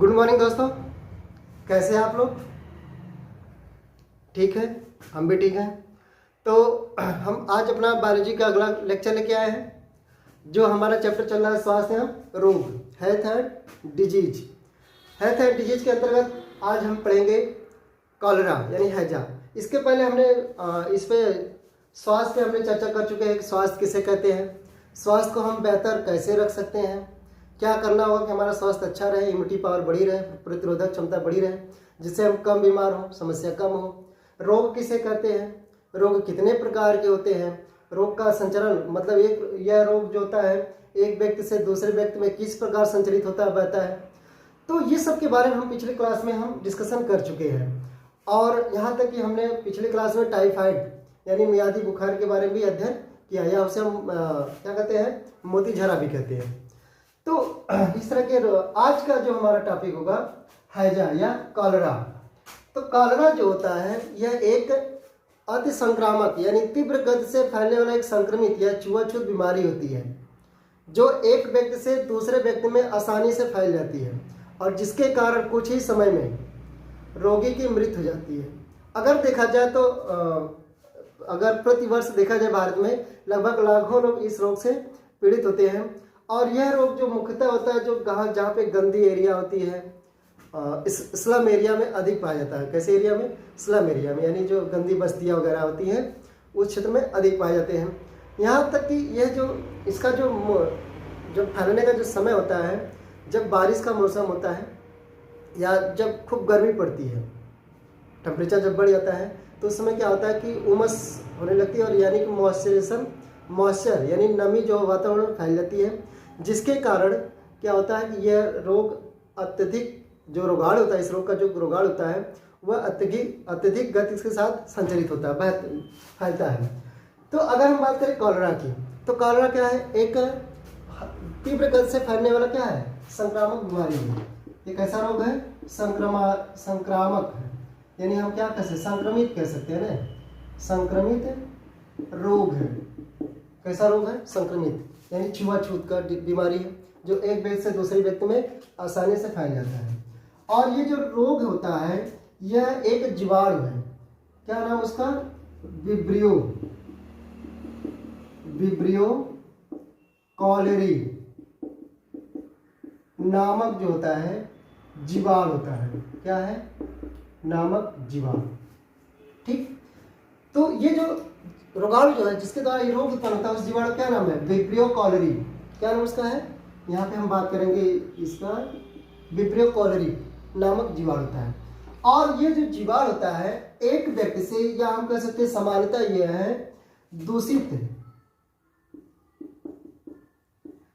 Good morning दोस्तों, कैसे हैं आप लोग? ठीक है, हम भी ठीक हैं। तो हम आज अपना बायोलॉजी का अगला लेक्चर लेके आए हैं, जो हमारा चैप्टर चल रहा है स्वास्थ्य एवं रोग, health and disease. Health and disease के अंतर्गत आज हम पढ़ेंगे कॉलरा यानी हैजा। इसके पहले हमने इस पे स्वास्थ्य पे हमने चर्चा कर चुके हैं कि स्वास्थ्य किसे कहते हैं, स्वास्थ्य को हम बेहतर कैसे रख सकते हैं, क्या करना होगा कि हमारा स्वास्थ्य अच्छा रहे, इम्यूनिटी पावर बढ़ी रहे, प्रतिरोधक क्षमता बढ़ी रहे, जिससे हम कम बीमार हों, समस्या कम हो। रोग किसे कहते हैं, रोग कितने प्रकार के होते हैं, रोग का संचरण मतलब यह रोग जो होता है एक व्यक्ति से दूसरे व्यक्ति में किस प्रकार संचरित होता है, बहता है। तो ये सब के बारे में हम पिछले क्लास में हम डिस्कशन कर चुके हैं। और यहाँ तक कि हमने पिछली क्लास में टाइफाइड यानी मियादी बुखार के बारे में भी अध्ययन किया, या उसे हम क्या कहते हैं, मोती झरा भी कहते हैं। तो इस तरह के आज का जो हमारा टॉपिक होगा हैजा या कॉलरा। तो कॉलरा जो होता है यह एक अति संक्रामक यानी तीव्र गति से फैलने वाला एक संक्रमित या छुआछूत बीमारी होती है, जो एक व्यक्ति से दूसरे व्यक्ति में आसानी से फैल जाती है और जिसके कारण कुछ ही समय में रोगी की मृत्यु हो जाती है। अगर देखा जाए तो अगर प्रतिवर्ष देखा जाए भारत में लगभग लाखों लोग इस रोग से पीड़ित होते हैं। और यह रोग जो मुख्यतः होता है जो जहाँ पे गंदी एरिया होती है, इस स्लम एरिया में अधिक पाया जाता है। कैसे एरिया में? स्लम एरिया में, यानी जो गंदी बस्तियाँ वगैरह होती हैं उस क्षेत्र में अधिक पाए जाते हैं। यहाँ तक कि यह जो इसका जो फैलने का जो समय होता है, जब बारिश का मौसम होता है या जब खूब गर्मी पड़ती है, टेम्परेचर जब बढ़ जाता है, तो उस समय क्या होता है कि उमस होने लगती है और यानी कि मॉइस्चर यानी नमी जो वातावरण में फैल जाती है, जिसके कारण क्या होता है कि यह रोग अत्यधिक जो रोगाणु होता है, इस रोग का जो रोगाणु होता है वह अत्यधिक गति के साथ संचरित होता है, फैलता है। तो अगर हम बात करें कॉलरा की, तो कॉलरा क्या है? एक तीव्र गति से फैलने वाला क्या है? संक्रामक बीमारी है। ये कैसा रोग है? संक्रामक है, यानी हम क्या कह सकते हैं, संक्रमित कह सकते हैं ना, संक्रमित रोग है। कैसा रोग है? संक्रमित यानी छुआछूत का बीमारी है, जो एक व्यक्ति से दूसरे व्यक्ति में आसानी से फैल जाता है। और ये जो रोग होता है यह एक जीवाणु है। क्या नाम उसका? विब्रियो कॉलेरी नामक जो होता है जीवाणु होता है। क्या है? नामक जीवाणु। ठीक, तो ये जो रोगाणु जो है जिसके द्वारा ये रोग उत्पन्न होता है उस जीवाणु क्या नाम है? Vibrio cholerae. क्या नाम उसका है? यहाँ पे हम बात करेंगे इसका, विब्रियो कॉलेरी नामक जीवाणु होता है। और ये जो जीवाणु होता है एक व्यक्ति से, या हम कह सकते हैं सामान्यतः यह है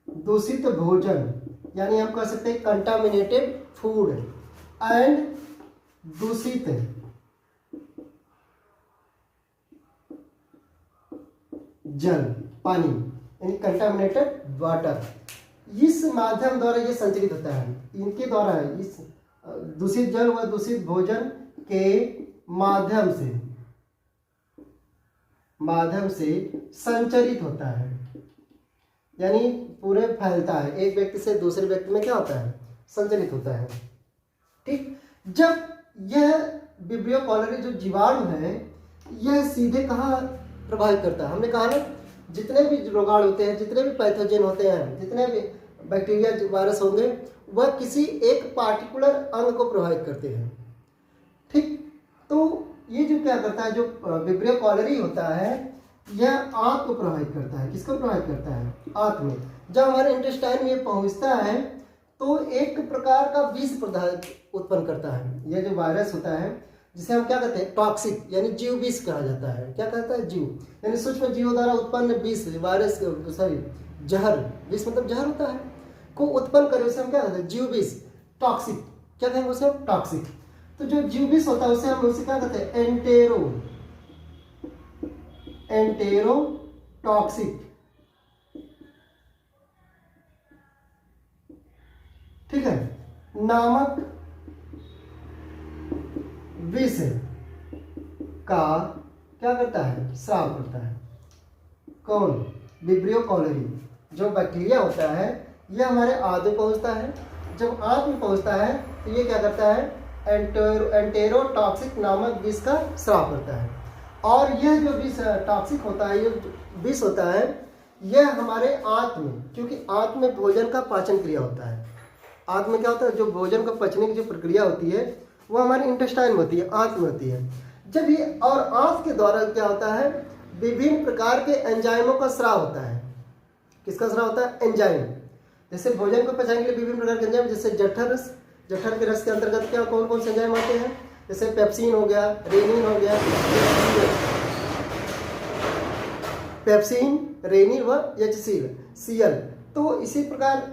दूषित भोजन, यानी हम कह सकते हैं कंटामिनेटेड फूड एंड दूषित जल, पानी यानी कंटामिनेटेड वाटर, इस माध्यम द्वारा ये संचरित होता है। इनके द्वारा इस दूषित जल व दूषित भोजन के माध्यम से संचरित होता है, यानी पूरे फैलता है, एक व्यक्ति से दूसरे व्यक्ति में क्या होता है? संचरित होता है। ठीक, जब यह विब्रियो कॉलेरी जो जीवाणु है यह सीधे कहाँ प्रभावित करता है? हमने कहा ना, जितने भी रोगाणु होते हैं, जितने भी पैथोजन होते हैं, जितने भी बैक्टीरिया वायरस होंगे, वह किसी एक पार्टिकुलर अंग को प्रभावित करते हैं। ठीक, तो ये जो क्या करता है, जो विब्रियो कॉलेरी होता है यह आंत को प्रभावित करता है। किसको प्रभावित करता है? आंत में। जब हमारे इंटेस्टाइन में ये पहुंचता है तो एक प्रकार का विष पदार्थ उत्पन्न करता है। यह जो वायरस होता है जिसे हम क्या कहते हैं? टॉक्सिक यानी जीव विष कहा जाता है। क्या कहता है? जीव यानी सूक्ष्म जीवों द्वारा उत्पन्न विष, वायरस जहर, विष मतलब जहर होता है, को उत्पन्न करे उसे हम क्या कहते हैं? जीव विष, टॉक्सिक। क्या कहेंगे उसे? टॉक्सिक। तो जो जीव विष होता है उसे हम क्या कहते हैं? एंटेरोटॉक्सिक। ठीक है, नामक विष का क्या करता है? स्राव करता है। कौन? विब्रियो कॉलेरी जो बैक्टीरिया होता है यह हमारे आंत में पहुंचता है, जब आंत में पहुंचता है तो ये क्या करता है, एंटेरोटॉक्सिक नामक विष का स्राव करता है। और यह जो विष टॉक्सिक होता है, ये विष होता है, यह हमारे आंत में, क्योंकि आंत में भोजन का पाचन क्रिया होता है। आंत में क्या होता है, जो भोजन को पचने की जो प्रक्रिया होती है वो हमारे इंटेस्टाइन में होती है, आंत में होती है। जब ये और आंत के द्वारा क्या होता है, विभिन्न प्रकार के एंजाइमों का स्राव होता है। किसका स्राव होता है, एंजाइम। जैसे भोजन को पचाने के लिए विभिन्न प्रकार के एंजाइम, जैसे जठर रस, जठर के रस के अंतर्गत क्या कौन कौन से एंजाइम आते हैं, जैसे पेप्सिन हो गया, रेनिन हो गया, पेप्सिन, रेनिन व HCl। तो इसी प्रकार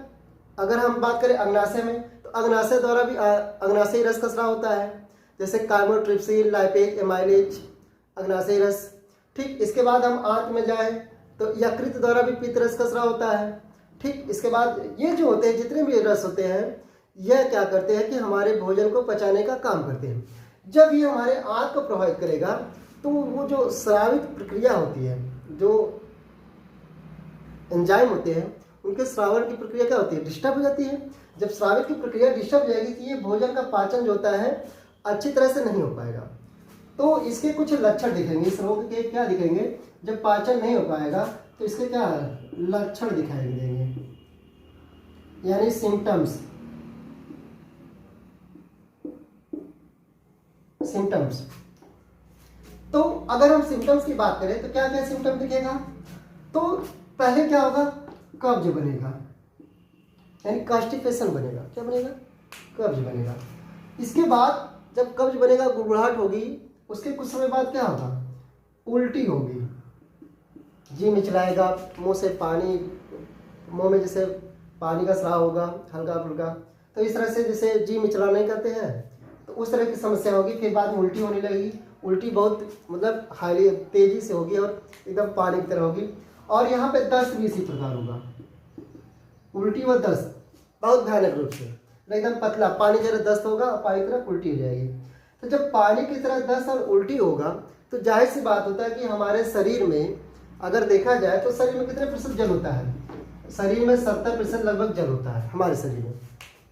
अगर हम बात करें अग्नाशय में, तो अग्नाशय द्वारा भी अग्नाशयी रस का स्राव होता है, जैसे कार्बोट्रिप्सिन, लाइपेज, एमाइलेज, अग्नाशयी रस। ठीक, इसके बाद हम आंत में जाए तो यकृत द्वारा भी पित्त रस का स्राव होता है। ठीक, इसके बाद ये जो होते हैं, जितने भी रस होते हैं, यह क्या करते हैं कि हमारे भोजन को पचाने का काम करते हैं। जब ये हमारे आंत को प्रभावित करेगा तो वो जो स्रावित प्रक्रिया होती है, जो एंजाइम होते हैं, उनके श्रावण की प्रक्रिया क्या होती है, डिस्टर्ब हो जाती है। जब श्रावित की प्रक्रिया डिस्टर्ब हो जाएगी तो ये भोजन का पाचन जो होता है अच्छी तरह से नहीं हो पाएगा। तो इसके कुछ लक्षण दिखेंगे, इस रोग के क्या दिखेंगे, जब पाचन नहीं हो पाएगा तो इसके क्या लक्षण दिखाई देंगे, यानी सिम्टम्स। तो अगर हम सिम्टम्स की बात करें तो क्या क्या सिम्टम दिखेगा, तो पहले क्या होगा, कब्ज बनेगा, यानी कॉन्स्टिपेशन बनेगा। क्या बनेगा, कब्ज बनेगा। इसके बाद जब कब्ज बनेगा, गुड़गुड़ाहट होगी। उसके कुछ समय बाद क्या होगा, उल्टी होगी, जी मिचलाएगा, मुंह से पानी, मुंह में जैसे पानी का स्राव होगा हल्का फुल्का। तो इस तरह से जैसे जी मिचला नहीं करते हैं तो उस तरह की समस्या होगी। फिर बाद में उल्टी होने लगेगी, उल्टी बहुत मतलब हाईली तेजी से होगी और एकदम पानी की तरह होगी। और यहाँ पे दस्त भी इसी प्रकार होगा, उल्टी व दस्त बहुत भयानक रूप से, एकदम पतला पानी की तरह दस्त होगा और पानी की तरह उल्टी हो जाएगी। तो जब पानी की तरह दस्त और उल्टी होगा तो जाहिर सी बात होता है कि हमारे शरीर में अगर देखा जाए तो शरीर में कितने प्रतिशत जल होता है, शरीर में 70% लगभग जल होता है। हमारे शरीर में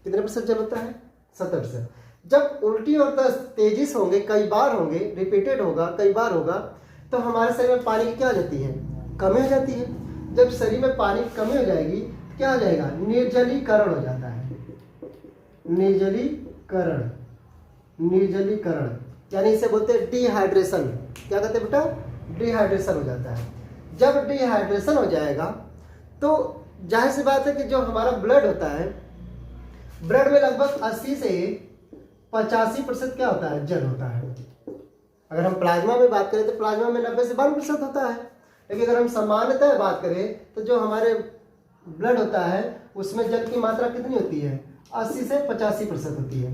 कितने प्रतिशत जल होता है, 70%। जब उल्टी और दस्त तेजी से होंगे, कई बार होंगे, रिपीटेड होगा, कई बार होगा, तो हमारे शरीर में पानी की क्या हो जाती है, कमी हो जाती है। जब शरीर में पानी की कमी हो जाएगी तो क्या हो जाएगा, निर्जलीकरण हो जाता है। निर्जलीकरण यानी इसे बोलते हैं डिहाइड्रेशन। क्या कहते हैं बेटा, डिहाइड्रेशन हो जाता है। जब डिहाइड्रेशन हो जाएगा तो जाहिर सी बात है कि जो हमारा ब्लड होता है, ब्लड में लगभग 80 से 85% क्या होता है, जल होता है। अगर हम प्लाज्मा में बात करें तो प्लाज्मा में 90 से 92% होता है। लेकिन अगर हम सामान्यतः बात करें तो जो हमारे ब्लड होता है उसमें जल की मात्रा कितनी होती है, 80 से 85% होती है।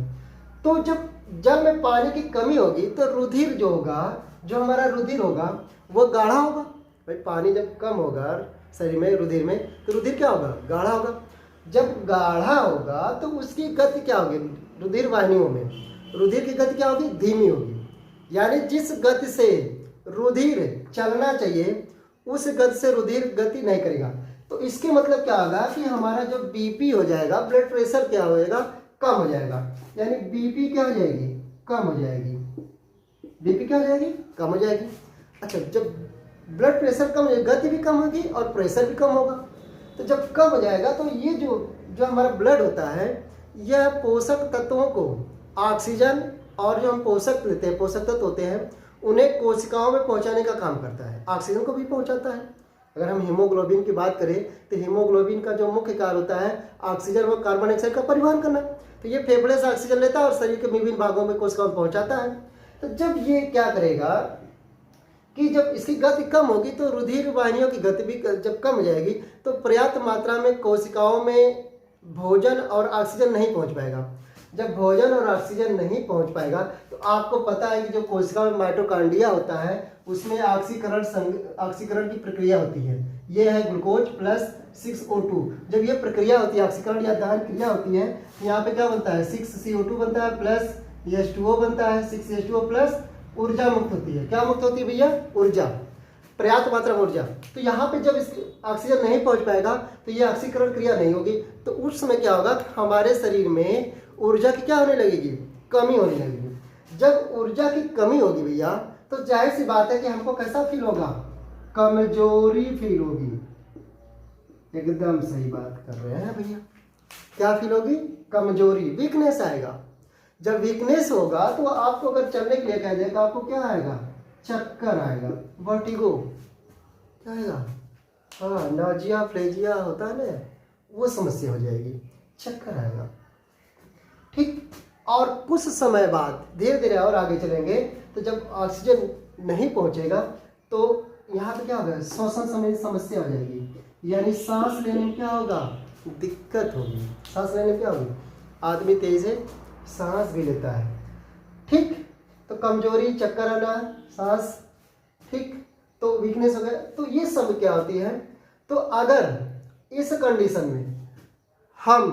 तो जब जल में पानी की कमी होगी तो रुधिर जो होगा, जो हमारा रुधिर होगा वो गाढ़ा होगा। भाई पानी जब कम होगा शरीर में, रुधिर में, तो रुधिर क्या होगा, गाढ़ा होगा। जब गाढ़ा होगा तो उसकी गति क्या होगी, रुधिर वाहिनियों में रुधिर की गति क्या होगी, धीमी होगी। यानी जिस गति से रुधिर चलना चाहिए उस गति से रुधिर गति नहीं करेगा। तो इसके मतलब क्या होगा कि हमारा जो बीपी हो जाएगा, ब्लड प्रेशर क्या हो जाएगा, कम हो जाएगा। यानी बीपी क्या हो जाएगी, कम हो जाएगी। बीपी क्या हो जाएगी, कम हो जाएगी। अच्छा, जब ब्लड प्रेशर कम हो जाएगा, गति भी कम होगी और प्रेशर भी कम होगा। तो जब कम हो जाएगा तो ये जो हमारा ब्लड होता है, यह पोषक तत्वों को, ऑक्सीजन और जो हम पोषक लेते हैं, पोषक तत्व होते हैं, उन्हें कोशिकाओं में पहुंचाने का काम करता है। ऑक्सीजन को भी पहुंचाता है। अगर हम हीमोग्लोबिन की बात करें तो हीमोग्लोबिन का जो मुख्य कार्य होता है ऑक्सीजन व कार्बन डाइऑक्साइड का परिवहन करना। तो ये फेफड़े से ऑक्सीजन लेता है और शरीर के विभिन्न भागों में कोशिकाओं में पहुंचाता है। तो जब ये क्या करेगा कि जब इसकी गति कम होगी तो रुधिर वाहिनियों की गति भी जब कम हो जाएगी तो पर्याप्त मात्रा में कोशिकाओं में भोजन और ऑक्सीजन नहीं पहुंच पाएगा। जब भोजन और ऑक्सीजन नहीं पहुंच पाएगा तो आपको पता है कि जो कोशिका में माइटोकॉन्ड्रिया होता है उसमें ऑक्सीकरण की प्रक्रिया होती है। ये है ग्लूकोज प्लस 6O2। जब ये प्रक्रिया होती है, ऑक्सीकरण या दहन क्रिया होती है, यहाँ पे क्या बनता है, 6CO2 बनता है प्लस H2O बनता है, 6H2O प्लस ऊर्जा मुक्त होती है। क्या मुक्त होती है भैया, ऊर्जा। पर्याप्त मात्रा में ऊर्जा, तो यहाँ पे जब इस ऑक्सीजन नहीं पहुँच पाएगा तो ये ऑक्सीकरण क्रिया नहीं होगी, तो उस समय क्या होगा, हमारे शरीर में ऊर्जा की क्या होने लगेगी, कमी होने लगेगी। जब ऊर्जा की कमी होगी भैया, तो जाहिर सी बात है कि हमको कैसा फील होगा, कमजोरी फील होगी। एकदम सही बात कर रहे हैं भैया, क्या फील होगी, कमजोरी, वीकनेस आएगा। जब वीकनेस होगा तो आपको अगर चलने के लिए कह देगा, आपको क्या आएगा, चक्कर आएगा, वर्टिगो, क्या आएगा, हाँ नाजिया फ्लेजिया होता है ना, वो समस्या हो जाएगी, चक्कर आएगा। ठीक, और कुछ समय बाद धीरे धीरे और आगे चलेंगे तो जब ऑक्सीजन नहीं पहुंचेगा तो यहाँ पे क्या होगा, श्वसन संबंधी समस्या हो जाएगी, यानी सांस लेने में क्या होगा, दिक्कत होगी। सांस लेने में क्या होगी, आदमी तेज है, सांस भी लेता है। ठीक, तो कमजोरी, चक्कर आना, सांस, ठीक, तो वीकनेस हो गया। तो ये सब क्या होती है, तो अगर इस कंडीशन में हम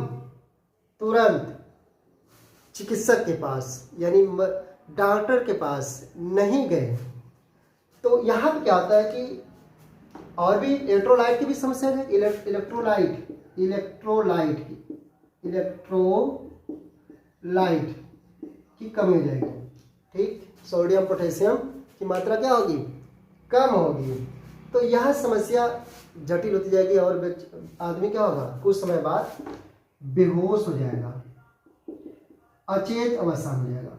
तुरंत चिकित्सक के पास यानी डॉक्टर के पास नहीं गए तो यहाँ पे क्या होता है कि और भी इलेक्ट्रोलाइट की भी समस्या है, इलेक्ट्रोलाइट की कमी हो जाएगी। ठीक, सोडियम पोटेशियम की मात्रा क्या होगी, कम होगी, तो यह समस्या जटिल होती जाएगी और आदमी क्या होगा, कुछ समय बाद बेहोश हो जाएगा, अचेत अवस्था में जाएगा।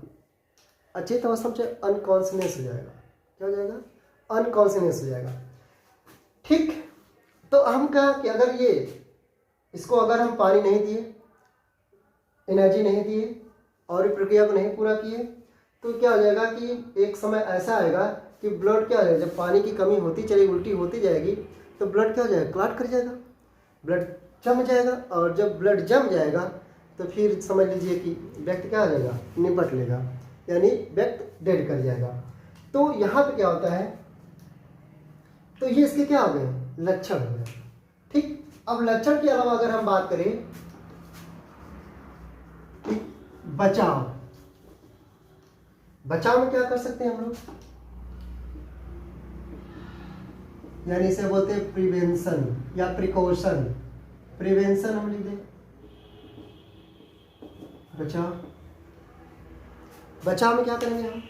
अचेत अवस्था में अनकॉन्शियस हो जाएगा, क्या हो जाएगा, अनकॉन्शियस हो जाएगा। ठीक, तो हम कहा कि अगर ये इसको अगर हम पानी नहीं दिए, एनर्जी नहीं दिए और इस प्रक्रिया को नहीं पूरा किए तो क्या हो जाएगा कि एक समय ऐसा आएगा कि ब्लड क्या हो जाएगा, जब पानी की कमी होती चलेगी, उल्टी होती जाएगी तो ब्लड क्या हो जाएगा, क्लॉट कर जाएगा, ब्लड जम जाएगा, और जब ब्लड जम जाएगा तो फिर समझ लीजिए कि व्यक्ति क्या हो जाएगा, निपट लेगा, यानी व्यक्ति डेड कर जाएगा। तो यहाँ पे क्या होता है, तो ये इसके क्या हो गए, लक्षण हो गए। ठीक, अब लक्षण के अलावा अगर हम बात करें, ठीक, बचाव में क्या कर सकते हैं हम लोग, यानी इसे बोलते हैं प्रिवेंशन या प्रिकॉशन। प्रिवेंशन हम लिख दें, बचाव में क्या करेंगे हम,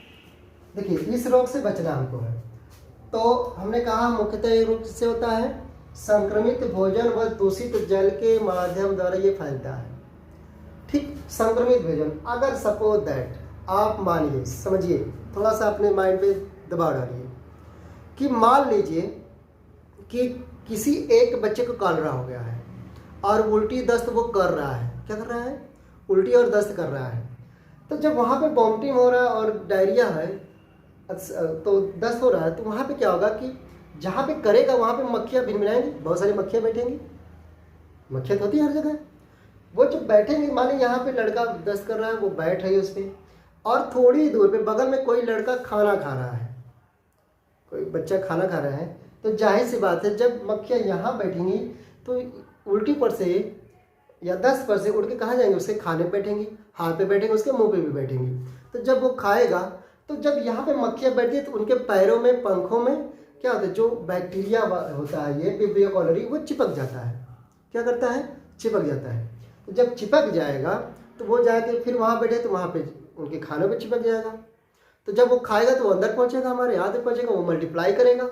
देखिए इस रोग से बचना हमको है, तो हमने कहा मुख्यतः ये रोग किससे होता है, संक्रमित भोजन व दूषित जल के माध्यम द्वारा ये फैलता है। ठीक, संक्रमित भोजन, अगर सपोज दैट आप मानिए, समझिए, थोड़ा सा अपने माइंड पे दबाव डालिए कि मान लीजिए कि किसी एक बच्चे को कॉलरा हो गया है और उल्टी दस्त वो कर रहा है, क्या कर रहा है, उल्टी और दस्त कर रहा है, तो जब वहाँ पे वॉमिटिंग हो रहा है और डायरिया है तो दस्त हो रहा है, तो वहाँ पे क्या होगा कि जहाँ पे करेगा वहाँ पे मक्खियाँ भिनभिनाएंगी, बहुत सारी मक्खियाँ बैठेंगी, मक्खियाँ तो होती है हर जगह, वो जब बैठेंगे, माने यहाँ पे लड़का दस्त कर रहा है, वो बैठ रही है उस पर, और थोड़ी दूर पे बगल में कोई लड़का खाना खा रहा है, कोई बच्चा खाना खा रहा है, तो जाहिर सी बात है जब मक्खियाँ यहाँ बैठेंगी तो उल्टी पर से या दस्त पर से उड़ के कहाँ जाएंगे, उसके खाने पे बैठेंगी, हाथ पे बैठेंगे, उसके मुंह पे भी बैठेंगी। तो जब वो खाएगा तो जब यहाँ पे मक्खियाँ बैठती है तो उनके पैरों में, पंखों में क्या होता है, जो बैक्टीरिया होता है ये विब्रियो कॉलरी, वो चिपक जाता है, क्या करता है, चिपक जाता है। तो जब चिपक जाएगा तो वो जाके फिर वहाँ बैठे तो वहाँ पे उनके खानों पे चिपक जाएगा, तो जब वो खाएगा तो वो अंदर पहुँचेगा, हमारे यहाँ तक पहुँचेगा, वो मल्टीप्लाई करेगा,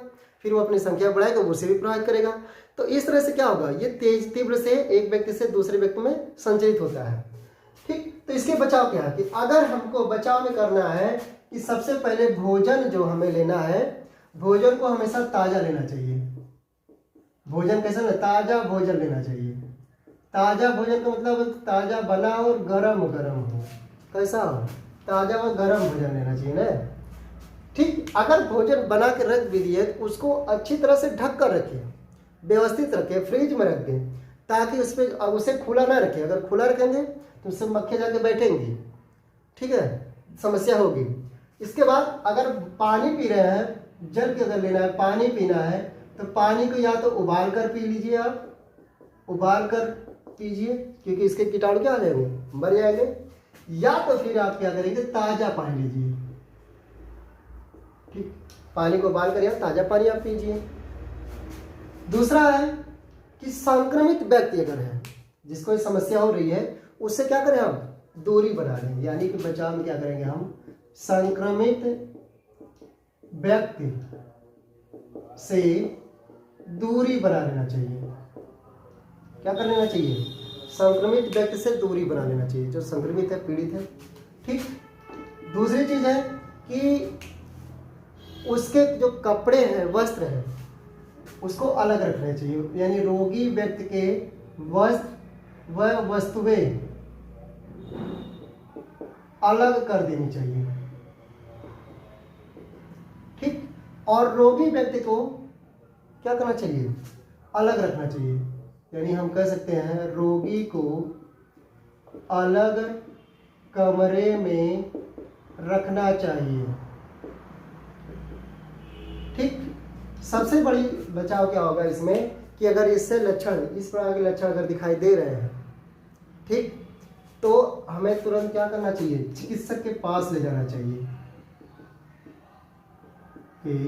फिर वो अपनी संख्या बढ़ाएगा, उसे भी प्रभावित करेगा। तो इस तरह से क्या होगा, ये तेज तीव्र से एक व्यक्ति से दूसरे व्यक्ति में संचरित होता है। ठीक, तो इसके बचाव क्या है कि अगर हमको बचाव में करना है कि सबसे पहले भोजन जो हमें लेना है, भोजन को हमेशा ताज़ा लेना चाहिए। भोजन कैसा ना, ताज़ा भोजन लेना चाहिए। ताज़ा भोजन का मतलब ताज़ा बना और गरम गरम हो, कैसा हो, ताज़ा और गरम भोजन लेना चाहिए ना। ठीक, अगर भोजन बना के रख भी दिए तो उसको अच्छी तरह से ढक कर रखें, व्यवस्थित रखें, फ्रिज में रख दें, ताकि उस पर उसे खुला ना रखें। अगर खुला रखेंगे तो उससे मक्खियाँ जाके बैठेंगी, ठीक है, समस्या होगी। इसके बाद अगर पानी पी रहे हैं, जल के अगर लेना है, पानी पीना है, तो पानी को या तो उबाल कर पी लीजिए, आप उबाल कर पीजिए, क्योंकि इसके कीटाणु क्या आ जाएंगे, मर जाएंगे, या तो फिर आप क्या करेंगे, ताज़ा पानी लीजिए। ठीक, पानी को उबाल कर या ताज़ा पानी आप पीजिए। दूसरा है कि संक्रमित व्यक्ति अगर है, जिसको ये समस्या हो रही है, उससे क्या करें हम, दूरी बना लेंगे। यानी कि बचाव में क्या करेंगे हम, संक्रमित व्यक्ति से दूरी बना लेना चाहिए। क्या कर लेना चाहिए, संक्रमित व्यक्ति से दूरी बना लेना चाहिए, जो संक्रमित है, पीड़ित है। ठीक। दूसरी चीज है कि उसके जो कपड़े हैं, वस्त्र हैं, उसको अलग रखना चाहिए। यानी रोगी व्यक्ति के वस्त्र व वस्तुएं अलग कर देनी चाहिए। ठीक। और रोगी व्यक्ति को क्या करना चाहिए, अलग रखना चाहिए। यानी हम कह सकते हैं रोगी को अलग कमरे में रखना चाहिए। ठीक। सबसे बड़ी बचाव क्या होगा इसमें कि अगर इससे लक्षण, इस प्रकार के लक्षण अगर दिखाई दे रहे हैं, ठीक, तो हमें तुरंत क्या करना चाहिए, चिकित्सक के पास ले जाना चाहिए, के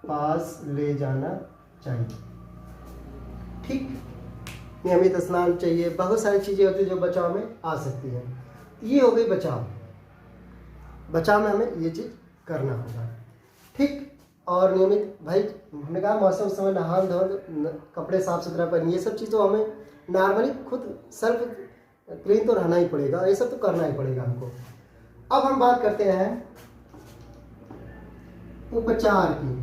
पास ले जाना चाहिए। ठीक। नियमित स्नान चाहिए, बहुत सारी चीजें होती है जो बचाव में आ सकती हैं। ये हो गई बचाव। बचाव में हमें ये चीज करना होगा। ठीक। और नियमित, भाई हमने कहा मौसम समय नहान धोन, कपड़े साफ सुथरा पहनिए, ये सब चीज़ तो हमें नॉर्मली खुद सेल्फ क्लीन तो रहना ही पड़ेगा, ये सब तो करना ही पड़ेगा हमको। अब हम बात करते हैं उपचार की,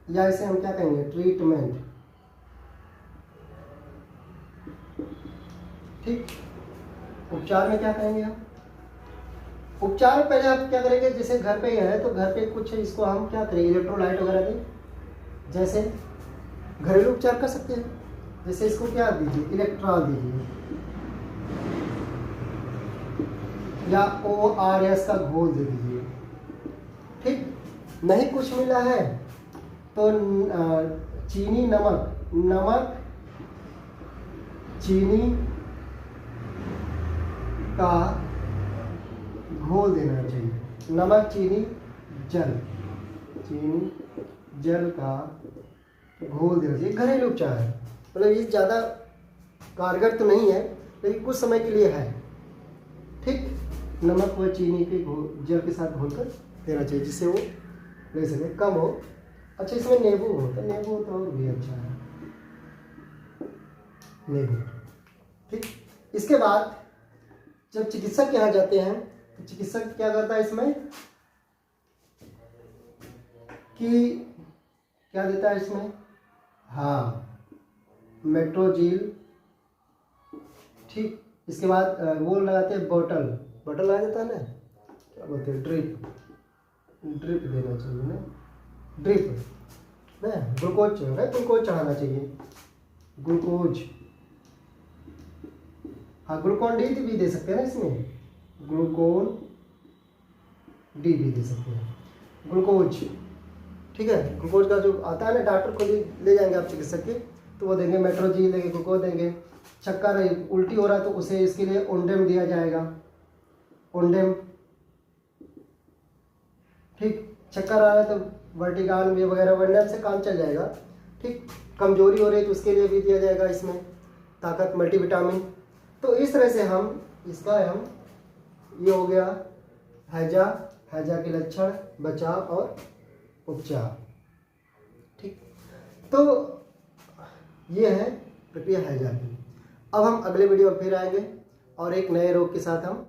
या इसे हम क्या कहेंगे, ट्रीटमेंट। ठीक। उपचार में क्या कहेंगे हम, उपचार में पहले आप क्या करेंगे, जैसे घर पे ही है तो घर पे कुछ इसको हम क्या करेंगे, इलेक्ट्रोलाइट वगैरह दें, जैसे घरेलू उपचार कर सकते हैं। जैसे इसको क्या दीजिए, इलेक्ट्रॉल दीजिए, या ORS का घोल दे दीजिए। ठीक। नहीं कुछ मिला है तो चीनी नमक चीनी का घोल देना चाहिए। नमक चीनी जल का घोल देना चाहिए। घरेलू उपचार है, मतलब ये ज़्यादा कारगर तो नहीं है, लेकिन कुछ समय के लिए है। ठीक। नमक व चीनी के जल के साथ घोलकर देना चाहिए, जिससे वो ले सके, कम हो। अच्छा, इसमें नींबू हो तो नींबू तो और भी अच्छा है, नींबू। ठीक। इसके बाद जब चिकित्सक के यहाँ जाते हैं तो चिकित्सक क्या करता है इसमें कि क्या देता है इसमें, हाँ, मेट्रोजील। ठीक। इसके बाद वो लगाते हैं बॉटल लगा देता है ना, क्या बोलते हैं, ड्रिप देना चाहिए ना, ड्रिप ना, ग्लूकोज चढ़ाना चाहिए, ग्लूकोज। हाँ, ग्लूकोन डी भी दे सकते हैं ना इसमें, ग्लूकोन डी भी दे सकते हैं, ग्लूकोज। ठीक है। ग्लूकोज का जो आता है ना, डॉक्टर को ले जाएंगे आप चिकित्सक के, तो वो देंगे, मेट्रोजील देंगे, ग्लूकोज देंगे। चक्कर उल्टी हो रहा है तो उसे इसके लिए ओंडेम दिया जाएगा, ओंडेम। ठीक। चक्कर आ रहा है तो वर्टिगान भी वगैरह वगैरह से काम चल जाएगा। ठीक। कमजोरी हो रही है तो उसके लिए भी दिया जाएगा इसमें ताकत, मल्टीविटामिन। तो इस तरह से हम ये हो गया हैजा के लक्षण, बचाव और उपचार। ठीक। तो ये है प्रक्रिया हैजा की। अब हम अगले वीडियो में फिर आएंगे और एक नए रोग के साथ हम